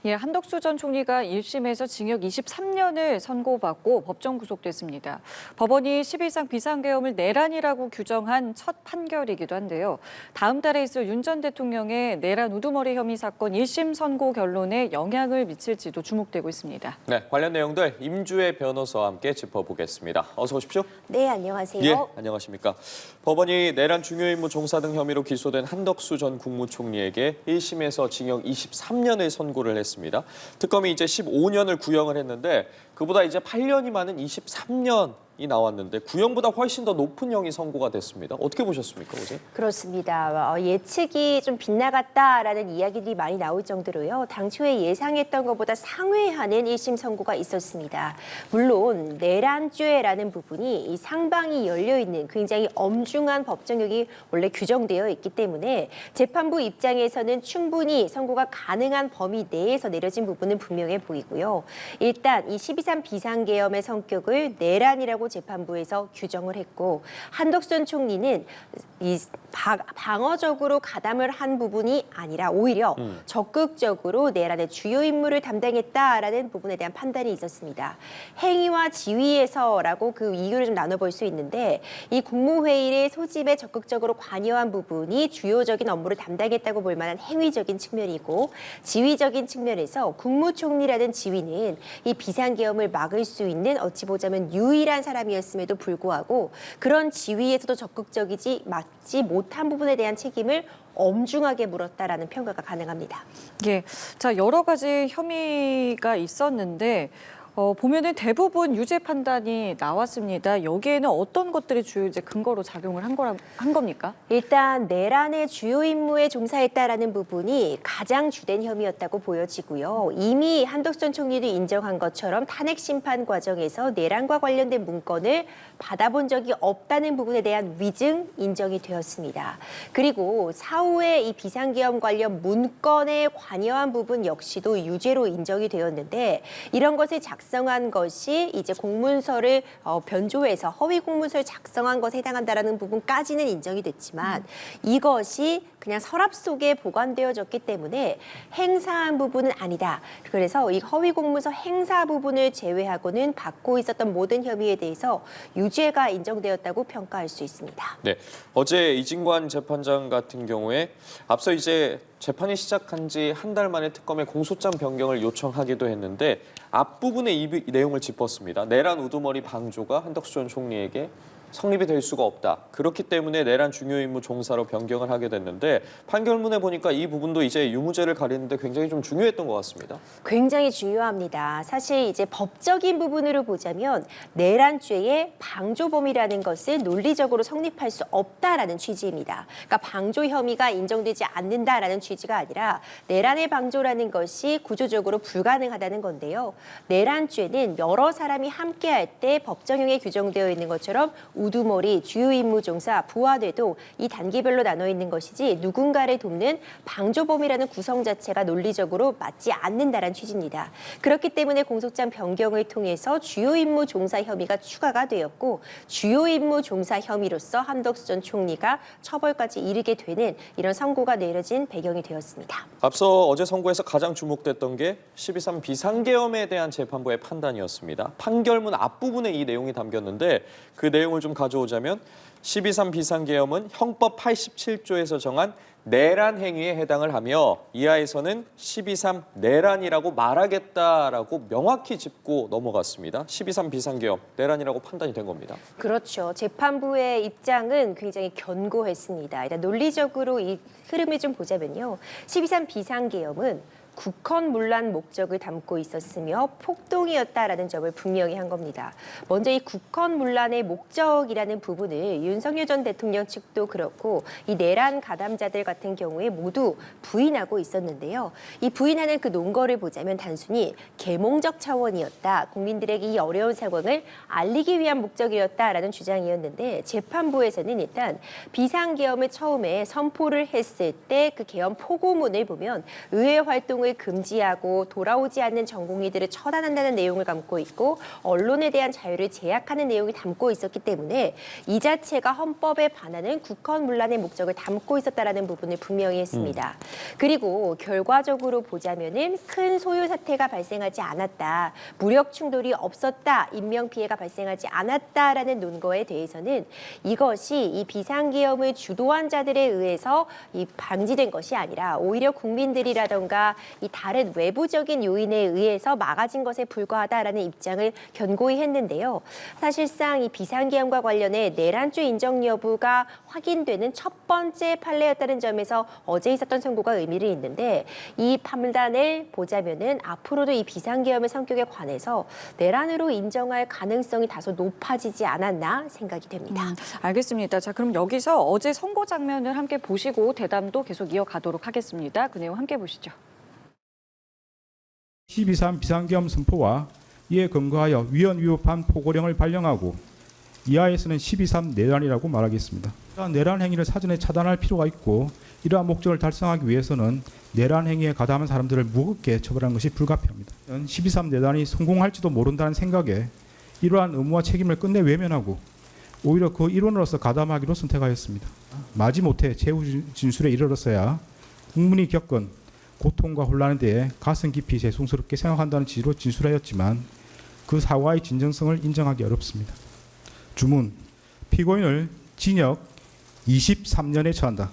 예, 한덕수 전 총리가 1심에서 징역 23년을 선고받고 법정 구속됐습니다. 법원이 12상 비상계엄을 내란이라고 규정한 첫 판결이기도 한데요. 다음 달에 있을 윤 전 대통령의 내란 우두머리 혐의 사건 1심 선고 결론에 영향을 미칠지도 주목되고 있습니다. 네, 관련 내용들 임주혜 변호사와 함께 짚어보겠습니다. 어서 오십시오. 네, 안녕하세요. 예, 안녕하십니까. 법원이 내란 중요임무 종사 등 혐의로 기소된 한덕수 전 국무총리에게 1심에서 징역 23년을 선고를 했습니다. 특검이 이제 15년을 구형을 했는데 그보다 이제 8년이 많은 23년이 나왔는데 구형보다 훨씬 더 높은 형이 선고가 됐습니다. 어떻게 보셨습니까, 어제? 그렇습니다. 예측이 좀 빗나갔다라는 이야기들이 많이 나올 정도로요. 당초에 예상했던 것보다 상회하는 1심 선고가 있었습니다. 물론 내란죄라는 부분이 이 상방이 열려있는 굉장히 엄중한 법정형이 원래 규정되어 있기 때문에 재판부 입장에서는 충분히 선고가 가능한 범위 내에서 내려진 부분은 분명해 보이고요. 일단 이 12.3 비상계엄의 성격을 내란이라고 재판부에서 규정을 했고 한덕수 전 총리는 이 방어적으로 가담을 한 부분이 아니라 오히려 적극적으로 내란의 주요 임무를 담당했다라는 부분에 대한 판단이 있었습니다. 행위와 지위에서라고 그 이유를 좀 나눠볼 수 있는데 이 국무회의의 소집에 적극적으로 관여한 부분이 주요적인 업무를 담당했다고 볼 만한 행위적인 측면이고 지위적인 측면에서 국무총리라는 지위는 이 비상계엄을 막을 수 있는 어찌 보자면 유일한 사람이었음에도 불구하고 그런 지위에서도 적극적이지 맞지 못한 부분에 대한 책임을 엄중하게 물었다라는 평가가 가능합니다. 예, 자 여러 가지 혐의가 있었는데 보면은 대부분 유죄 판단이 나왔습니다. 여기에는 어떤 것들이 주요 이제 근거로 작용을 한 겁니까? 일단 내란의 주요 임무에 종사했다라는 부분이 가장 주된 혐의였다고 보여지고요. 이미 한덕수 전 총리도 인정한 것처럼 탄핵 심판 과정에서 내란과 관련된 문건을 받아본 적이 없다는 부분에 대한 위증 인정이 되었습니다. 그리고 사후에 이 비상계엄 관련 문건에 관여한 부분 역시도 유죄로 인정이 되었는데 이런 것을 작성한 것이 이제 공문서를 변조해서 허위 공문서를 작성한 것에 해당한다라는 부분까지는 인정이 됐지만 이것이 그냥 서랍 속에 보관되어졌기 때문에 행사한 부분은 아니다. 그래서 이 허위 공문서 행사 부분을 제외하고는 받고 있었던 모든 혐의에 대해서 유죄가 인정되었다고 평가할 수 있습니다. 네, 어제 이진관 재판장 같은 경우에 앞서 이제 재판이 시작한 지 한 달 만에 특검에 공소장 변경을 요청하기도 했는데 앞부분에 이 내용을 짚었습니다. 내란 우두머리 방조가 한덕수 전 총리에게 성립이 될 수가 없다. 그렇기 때문에 내란 중요임무 종사로 변경을 하게 됐는데 판결문에 보니까 이 부분도 이제 유무죄를 가리는데 굉장히 좀 중요했던 것 같습니다. 굉장히 중요합니다. 사실 이제 법적인 부분으로 보자면 내란죄의 방조범이라는 것을 논리적으로 성립할 수 없다라는 취지입니다. 그러니까 방조 혐의가 인정되지 않는다라는 취지가 아니라 내란의 방조라는 것이 구조적으로 불가능하다는 건데요. 내란죄는 여러 사람이 함께할 때 법정형에 규정되어 있는 것처럼 우두머리, 주요 임무 종사, 부하돼도 이 단계별로 나눠 있는 것이지 누군가를 돕는 방조범이라는 구성 자체가 논리적으로 맞지 않는다는 취지입니다. 그렇기 때문에 공소장 변경을 통해서 주요 임무 종사 혐의가 추가가 되었고 주요 임무 종사 혐의로서 한덕수 전 총리가 처벌까지 이르게 되는 이런 선고가 내려진 배경이 되었습니다. 앞서 어제 선고에서 가장 주목됐던 게 12.3 비상계엄에 대한 재판부의 판단이었습니다. 판결문 앞부분에 이 내용이 담겼는데 그 내용을 좀 가져오자면 12.3 비상계엄은 형법 87조에서 정한 내란 행위에 해당을 하며 이하에서는 12.3 내란이라고 말하겠다라고 명확히 짚고 넘어갔습니다. 12.3 비상계엄 내란이라고 판단이 된 겁니다. 그렇죠. 재판부의 입장은 굉장히 견고했습니다. 일단 논리적으로 이 흐름을 좀 보자면요. 12.3 비상계엄은 국헌문란 목적을 담고 있었으며 폭동이었다라는 점을 분명히 한 겁니다. 먼저 이 국헌문란의 목적이라는 부분을 윤석열 전 대통령 측도 그렇고 이 내란 가담자들 같은 경우에 모두 부인하고 있었는데요. 이 부인하는 그 논거를 보자면 단순히 계몽적 차원이었다. 국민들에게 이 어려운 상황을 알리기 위한 목적이었다라는 주장이었는데 재판부에서는 일단 비상계엄을 처음에 선포를 했을 때 그 계엄 포고문을 보면 의회 활동을 활동을 금지하고 돌아오지 않는 전공의들을 처단한다는 내용을 담고 있고 언론에 대한 자유를 제약하는 내용이 담고 있었기 때문에 이 자체가 헌법에 반하는 국헌문란의 목적을 담고 있었다라는 부분을 분명히 했습니다. 그리고 결과적으로 보자면은 큰 소요 사태가 발생하지 않았다, 무력 충돌이 없었다, 인명 피해가 발생하지 않았다라는 논거에 대해서는 이것이 이 비상계엄을 주도한 자들에 의해서 이 방지된 것이 아니라 오히려 국민들이라던가 이 다른 외부적인 요인에 의해서 막아진 것에 불과하다라는 입장을 견고히 했는데요. 사실상 이 비상계엄과 관련해 내란죄 인정 여부가 확인되는 첫 번째 판례였다는 점에서 어제 있었던 선고가 의미를 있는데 이 판단을 보자면은 앞으로도 이 비상계엄의 성격에 관해서 내란으로 인정할 가능성이 다소 높아지지 않았나 생각이 됩니다. 알겠습니다. 자, 그럼 여기서 어제 선고 장면을 함께 보시고 대담도 계속 이어가도록 하겠습니다. 그 내용 함께 보시죠. 12.3 비상계엄 선포와 이에 근거하여 위헌 위법한 포고령을 발령하고 이하에서는 12.3 내란이라고 말하겠습니다. 이러한 내란 행위를 사전에 차단할 필요가 있고 이러한 목적을 달성하기 위해서는 내란 행위에 가담한 사람들을 무겁게 처벌하는 것이 불가피합니다. 12.3 내란이 성공할지도 모른다는 생각에 이러한 의무와 책임을 끝내 외면하고 오히려 그 일원으로서 가담하기로 선택하였습니다. 마지못해 최후 진술에 이르렀어야 국민이 겪은 고통과 혼란에 대해 가슴 깊이 죄송스럽게 생각한다는 취지로 진술하였지만 그 사과의 진정성을 인정하기 어렵습니다. 주문, 피고인을 징역 23년에 처한다.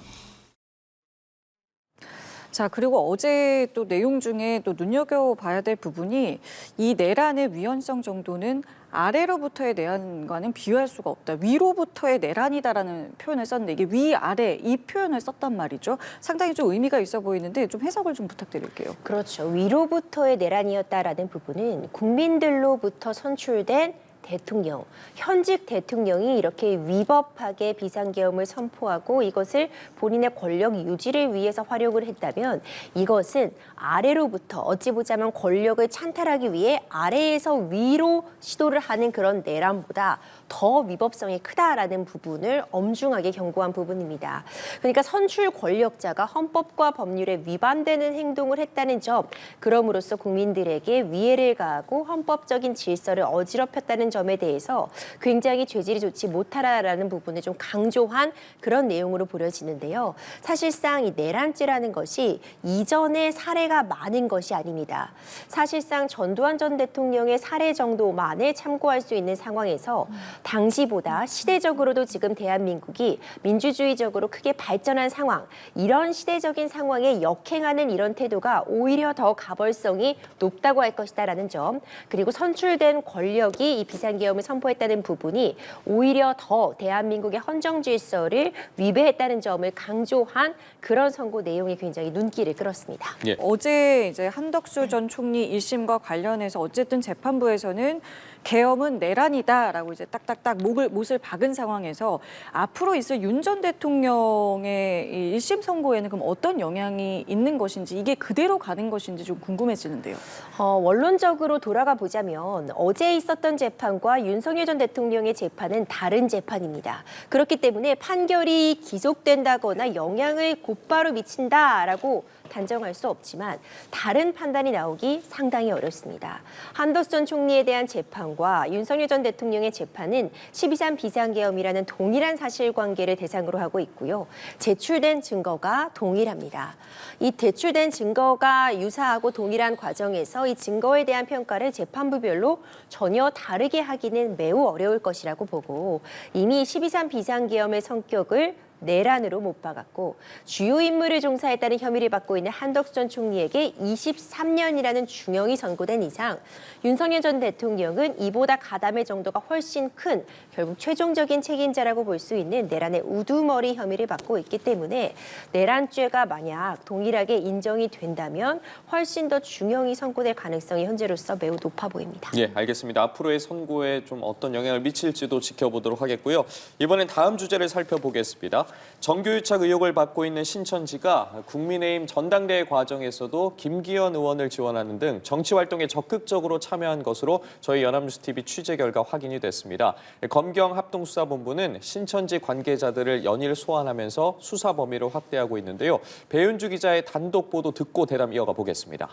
자, 그리고 어제 또 내용 중에 또 눈여겨봐야 될 부분이 이 내란의 위헌성 정도는 아래로부터의 내란과는 비교할 수가 없다. 위로부터의 내란이다라는 표현을 썼는데 이게 위아래 이 표현을 썼단 말이죠. 상당히 좀 의미가 있어 보이는데 좀 해석을 좀 부탁드릴게요. 그렇죠. 위로부터의 내란이었다라는 부분은 국민들로부터 선출된 대통령, 현직 대통령이 이렇게 위법하게 비상계엄을 선포하고 이것을 본인의 권력 유지를 위해서 활용을 했다면 이것은 아래로부터 어찌 보자면 권력을 찬탈하기 위해 아래에서 위로 시도를 하는 그런 내란보다 더 위법성이 크다라는 부분을 엄중하게 경고한 부분입니다. 그러니까 선출 권력자가 헌법과 법률에 위반되는 행동을 했다는 점, 그럼으로써 국민들에게 위해를 가하고 헌법적인 질서를 어지럽혔다는 점에 대해서 굉장히 죄질이 좋지 못하다라는 부분을 좀 강조한 그런 내용으로 보여지는데요. 사실상 이 내란죄라는 것이 이전의 사례가 많은 것이 아닙니다. 사실상 전두환 전 대통령의 사례 정도만을 참고할 수 있는 상황에서 당시보다 시대적으로도 지금 대한민국이 민주주의적으로 크게 발전한 상황, 이런 시대적인 상황에 역행하는 이런 태도가 오히려 더 가벌성이 높다고 할 것이다라는 점, 그리고 선출된 권력이 이 비상계엄을 선포했다는 부분이 오히려 더 대한민국의 헌정 질서를 위배했다는 점을 강조한 그런 선고 내용이 굉장히 눈길을 끌었습니다. 예. 어제 이제 한덕수 전 총리 1심과 관련해서 어쨌든 재판부에서는 계엄은 내란이다라고 이제 딱딱딱 못을 박은 상황에서 앞으로 있을 윤 전 대통령의 이 1심 선고에는 그럼 어떤 영향이 있는 것인지, 이게 그대로 가는 것인지 좀 궁금해지는데요. 원론적으로 돌아가 보자면 어제 있었던 재판과 윤석열 전 대통령의 재판은 다른 재판입니다. 그렇기 때문에 판결이 기속된다거나 영향을 곧바로 미친다라고 단정할 수 없지만 다른 판단이 나오기 상당히 어렵습니다. 한덕수 전 총리에 대한 재판과 윤석열 전 대통령의 재판은 12.3 비상계엄이라는 동일한 사실관계를 대상으로 하고 있고요. 제출된 증거가 동일합니다. 이 제출된 증거가 유사하고 동일한 과정에서 이 증거에 대한 평가를 재판부별로 전혀 다르게 하기는 매우 어려울 것이라고 보고 이미 12.3 비상계엄의 성격을 내란으로 못 박았고 주요 임무를 종사했다는 혐의를 받고 있는 한덕수 전 총리에게 23년이라는 중형이 선고된 이상 윤석열 전 대통령은 이보다 가담의 정도가 훨씬 큰 결국 최종적인 책임자라고 볼 수 있는 내란의 우두머리 혐의를 받고 있기 때문에 내란죄가 만약 동일하게 인정이 된다면 훨씬 더 중형이 선고될 가능성이 현재로서 매우 높아 보입니다. 예, 알겠습니다. 앞으로의 선고에 좀 어떤 영향을 미칠지도 지켜보도록 하겠고요. 이번엔 다음 주제를 살펴보겠습니다. 정교유착 의혹을 받고 있는 신천지가 국민의힘 전당대회 과정에서도 김기현 의원을 지원하는 등 정치 활동에 적극적으로 참여한 것으로 저희 연합뉴스TV 취재 결과 확인이 됐습니다. 검경합동수사본부는 신천지 관계자들을 연일 소환하면서 수사 범위를 확대하고 있는데요. 배윤주 기자의 단독 보도 듣고 대담 이어가 보겠습니다.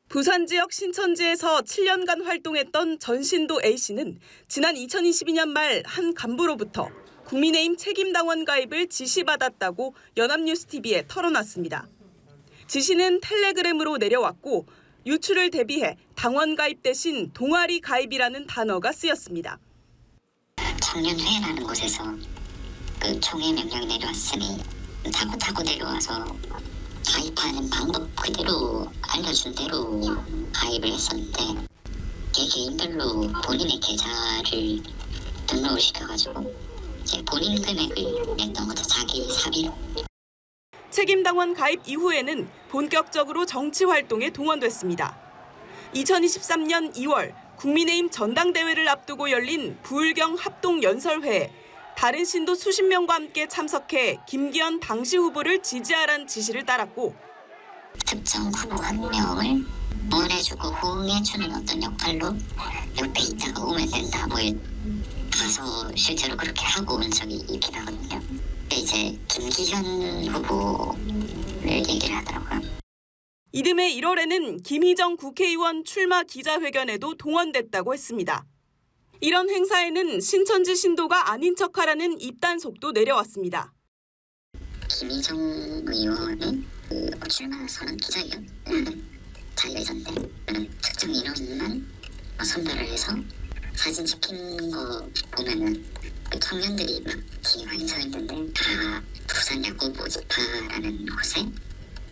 부산 지역 신천지에서 7년간 활동했던 전신도 A씨는 지난 2022년 말 한 간부로부터 국민의힘 책임당원 가입을 지시받았다고 연합뉴스TV에 털어놨습니다. 지시는 텔레그램으로 내려왔고 유출을 대비해 당원 가입 대신 동아리 가입이라는 단어가 쓰였습니다. 청년회라는 곳에서 그 총회 명령이 내려왔으니 타고 내려와서 가입하는 방법 그대로 알려준 대로 가입을 했었는데 개개인별로 본인의 계좌를 등록을 시켜가지고 이제 본인 금액을 냈던 거죠. 자기 사비로. 책임당원 가입 이후에는 본격적으로 정치 활동에 동원됐습니다. 2023년 2월 국민의힘 전당대회를 앞두고 열린 부울경 합동연설회에 다른 신도 수십 명과 함께 참석해 김기현 당시 후보를 지지하라는 지시를 따랐고 특정 후보 한 명을 응원해주고 호응해주는 어떤 역할로 옆에 있다가 오면 된다. 뭐 가서 실제로 그렇게 하고 온 적이 있긴 하거든요. 근데 이제 김기현 후보를 얘기를 하더라고요. 이듬해 1월에는 김희정 국회의원 출마 기자회견에도 동원됐다고 했습니다. 이런 행사에는 신천지 신도가 아닌 척하라는 입단속도 내려왔습니다. 김희정 의원이 출마 선언 기자회견 자기가 있었는데 특정 인원만 선별을 해서 사진 찍힌 거 보면은 그 청년들이 막 뒤에 많이 서 있는데 다 부산 야구 모집파라는 곳에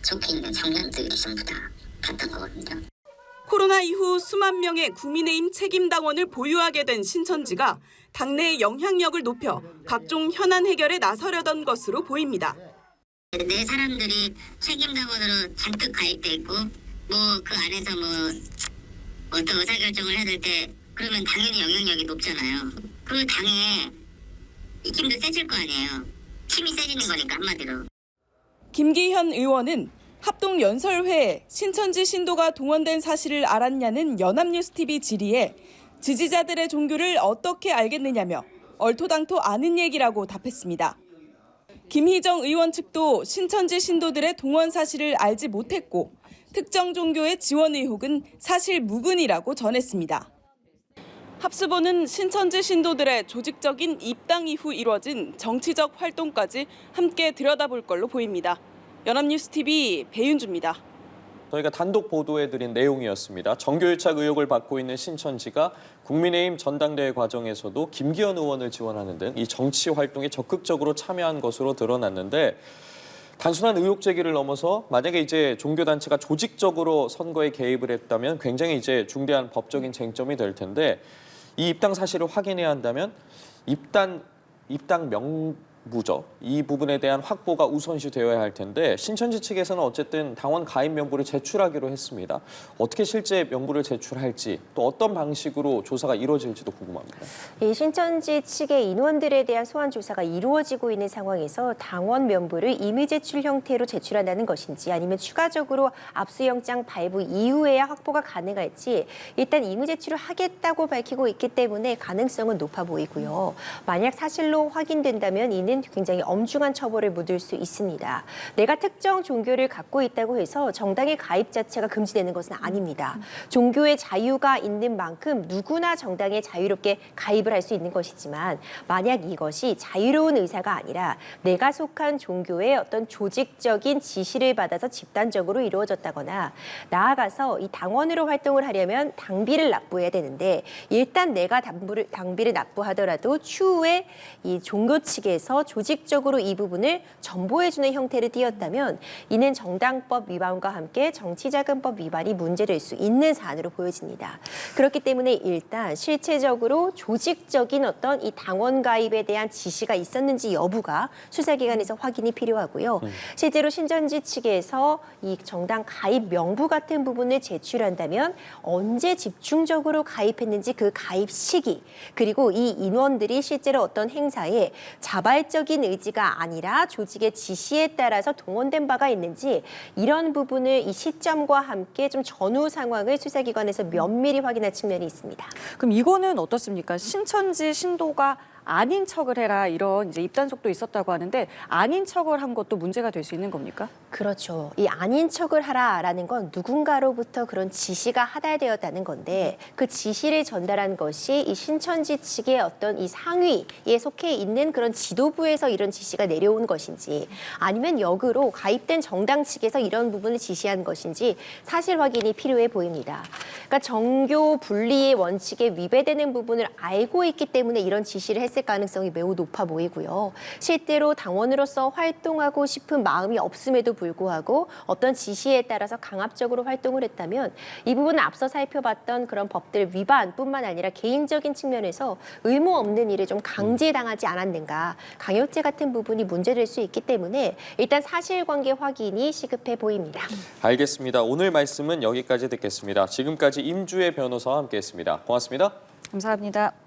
속해 있는 청년들이 전부 다 갔던 거거든요. 코로나 이후 수만 명의 국민의힘 책임당원을 보유하게 된 신천지가 당내의 영향력을 높여 각종 현안 해결에 나서려던 것으로 보입니다. 내 사람들이 책임당원으로 잔뜩 가입돼 있고 뭐 그 안에서 뭐 어떤 의사결정을 해야 될 때 그러면 당연히 영향력이 높잖아요. 그 당에 입김도 세질 거 아니에요. 힘이 세지는 거니까 한마디로. 김기현 의원은 합동연설회에 신천지 신도가 동원된 사실을 알았냐는 연합뉴스TV 질의에 지지자들의 종교를 어떻게 알겠느냐며 얼토당토 아는 얘기라고 답했습니다. 김희정 의원 측도 신천지 신도들의 동원 사실을 알지 못했고 특정 종교의 지원 의혹은 사실 무근이라고 전했습니다. 합수본은 신천지 신도들의 조직적인 입당 이후 이뤄진 정치적 활동까지 함께 들여다볼 걸로 보입니다. 연합뉴스TV 배윤주입니다. 저희가 단독 보도해드린 내용이었습니다. 정교유착 의혹을 받고 있는 신천지가 국민의힘 전당대회 과정에서도 김기현 의원을 지원하는 등 이 정치 활동에 적극적으로 참여한 것으로 드러났는데 단순한 의혹 제기를 넘어서 만약에 이제 종교단체가 조직적으로 선거에 개입을 했다면 굉장히 이제 중대한 법적인 쟁점이 될 텐데 이 입당 사실을 확인해야 한다면 입당 명부죠. 이 부분에 대한 확보가 우선시 되어야 할 텐데 신천지 측에서는 어쨌든 당원 가입 명부를 제출하기로 했습니다. 어떻게 실제 명부를 제출할지 또 어떤 방식으로 조사가 이루어질지도 궁금합니다. 이 신천지 측의 인원들에 대한 소환 조사가 이루어지고 있는 상황에서 당원 명부를 임의 제출 형태로 제출한다는 것인지 아니면 추가적으로 압수영장 발부 이후에야 확보가 가능할지 일단 임의 제출을 하겠다고 밝히고 있기 때문에 가능성은 높아 보이고요. 만약 사실로 확인된다면 이는 굉장히 엄중한 처벌을 묻을 수 있습니다. 내가 특정 종교를 갖고 있다고 해서 정당의 가입 자체가 금지되는 것은 아닙니다. 종교의 자유가 있는 만큼 누구나 정당에 자유롭게 가입을 할 수 있는 것이지만 만약 이것이 자유로운 의사가 아니라 내가 속한 종교의 어떤 조직적인 지시를 받아서 집단적으로 이루어졌다거나 나아가서 이 당원으로 활동을 하려면 당비를 납부해야 되는데 일단 내가 당비를 납부하더라도 추후에 이 종교 측에서 조직적으로 이 부분을 전보해주는 형태를 띄었다면 이는 정당법 위반과 함께 정치자금법 위반이 문제될 수 있는 사안으로 보여집니다. 그렇기 때문에 일단 실체적으로 조직적인 어떤 이 당원 가입에 대한 지시가 있었는지 여부가 수사기관에서 확인이 필요하고요. 실제로 신천지 측에서 이 정당 가입 명부 같은 부분을 제출한다면 언제 집중적으로 가입했는지 그 가입 시기, 그리고 이 인원들이 실제로 어떤 행사에 자발적인 의지가 아니라 조직의 지시에 따라서 동원된 바가 있는지 이런 부분을 이 시점과 함께 좀 전후 상황을 수사기관에서 면밀히 확인할 측면이 있습니다. 그럼 이거는 어떻습니까? 신천지 신도가 아닌 척을 해라 이런 이제 입단속도 있었다고 하는데 아닌 척을 한 것도 문제가 될 수 있는 겁니까? 그렇죠. 이 아닌 척을 하라라는 건 누군가로부터 그런 지시가 하달되었다는 건데 그 지시를 전달한 것이 이 신천지 측의 어떤 이 상위에 속해 있는 그런 지도부에서 이런 지시가 내려온 것인지 아니면 역으로 가입된 정당 측에서 이런 부분을 지시한 것인지 사실 확인이 필요해 보입니다. 그러니까 정교 분리의 원칙에 위배되는 부분을 알고 있기 때문에 이런 지시를 했을 가능성이 매우 높아 보이고요. 실제로 당원으로서 활동하고 싶은 마음이 없음에도 불구하고 어떤 지시에 따라서 강압적으로 활동을 했다면 이 부분은 앞서 살펴봤던 그런 법들 위반뿐만 아니라 개인적인 측면에서 의무 없는 일을 좀 강제당하지 않았는가, 강요죄 같은 부분이 문제될 수 있기 때문에 일단 사실관계 확인이 시급해 보입니다. 알겠습니다. 오늘 말씀은 여기까지 듣겠습니다. 지금까지 임주혜 변호사와 함께했습니다. 고맙습니다. 감사합니다.